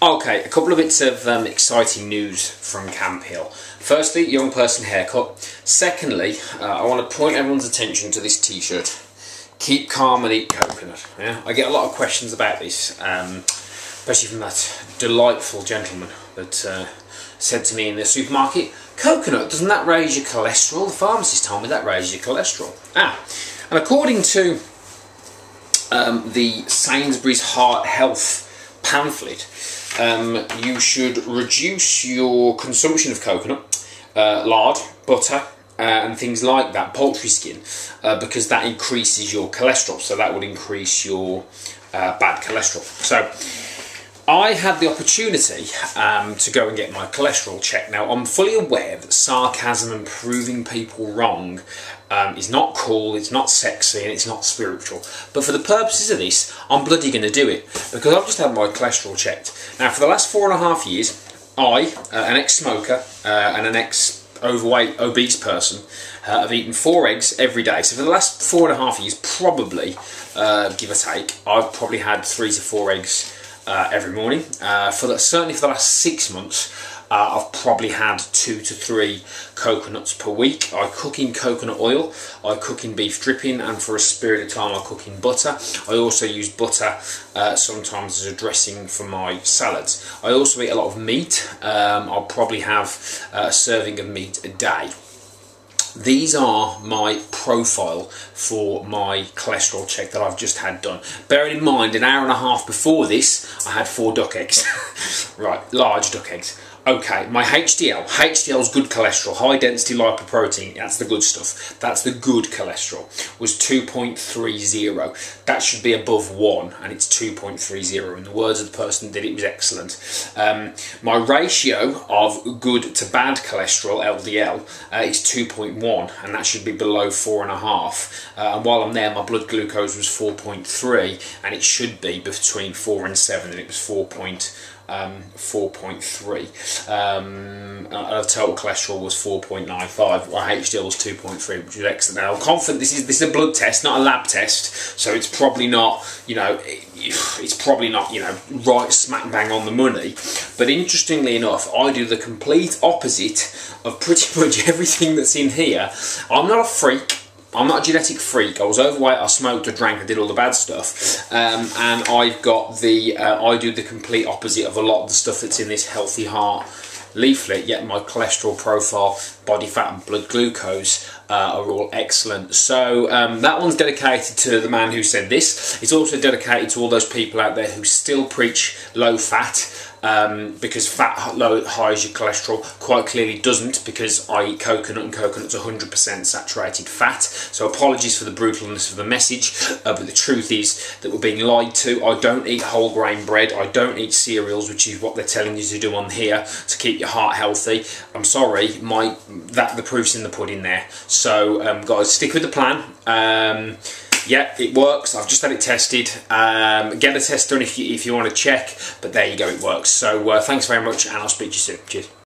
Okay, a couple of bits of exciting news from Camp Hill. Firstly, young person haircut. Secondly, I want to point everyone's attention to this t-shirt. Keep calm and eat coconut. Yeah? I get a lot of questions about this, especially from that delightful gentleman that said to me in the supermarket, "Coconut, doesn't that raise your cholesterol?" The pharmacist told me that raises your cholesterol. And according to the Sainsbury's Heart Health pamphlet, you should reduce your consumption of coconut, lard, butter, and things like that, poultry skin, because that increases your cholesterol. So that would increase your bad cholesterol. So I had the opportunity to go and get my cholesterol checked. Now, I'm fully aware that sarcasm and proving people wrong is not cool, it's not sexy, and it's not spiritual. But for the purposes of this, I'm bloody going to do it, because I've just had my cholesterol checked. Now, for the last 4.5 years, I, an ex-smoker and an ex-overweight, obese person, have eaten 4 eggs every day. So for the last 4.5 years, probably, give or take, I've probably had 3 to 4 eggs every morning. Certainly for the last 6 months, I've probably had 2 to 3 coconuts per week. I cook in coconut oil, I cook in beef dripping, and for a period of time I cook in butter. I also use butter sometimes as a dressing for my salads. I also eat a lot of meat. I'll probably have a serving of meat a day. These are my profile for my cholesterol check that I've just had done. Bearing in mind, an hour and a half before this, I had 4 duck eggs. Right, large duck eggs. Okay, my HDL is good cholesterol, high density lipoprotein, that's the good stuff. That's the good cholesterol, was 2.30. That should be above 1, and it's 2.30. In the words of the person that did it, was excellent. My ratio of good to bad cholesterol, LDL, is 2.1, and that should be below 4.5. And while I'm there, my blood glucose was 4.3, and it should be between 4 and 7, and it was 4.3. Total cholesterol was 4.95. My HDL was 2.3, which is excellent. Now, I'm confident this is a blood test, not a lab test, so it's probably not, right smack bang on the money. But interestingly enough, I do the complete opposite of pretty much everything that's in here. I'm not a freak. I'm not a genetic freak. I was overweight, I smoked, I drank, I did all the bad stuff, and I've got I do the complete opposite of a lot of the stuff that's in this Healthy Heart leaflet, yet my cholesterol profile, body fat and blood glucose are all excellent. So that one's dedicated to the man who said this. It's also dedicated to all those people out there who still preach low fat, because fat highs your cholesterol. Quite clearly doesn't, because I eat coconut, and coconut's 100% saturated fat. So apologies for the brutalness of the message, but the truth is that we're being lied to. I don't eat whole grain bread, I don't eat cereals, which is what they're telling you to do on here to keep your heart healthy. I'm sorry, the proof's in the pudding there. So guys, stick with the plan. Yeah, it works. I've just had it tested. Get a test done if you want to check, but there you go, it works. So thanks very much, and I'll speak to you soon. Cheers.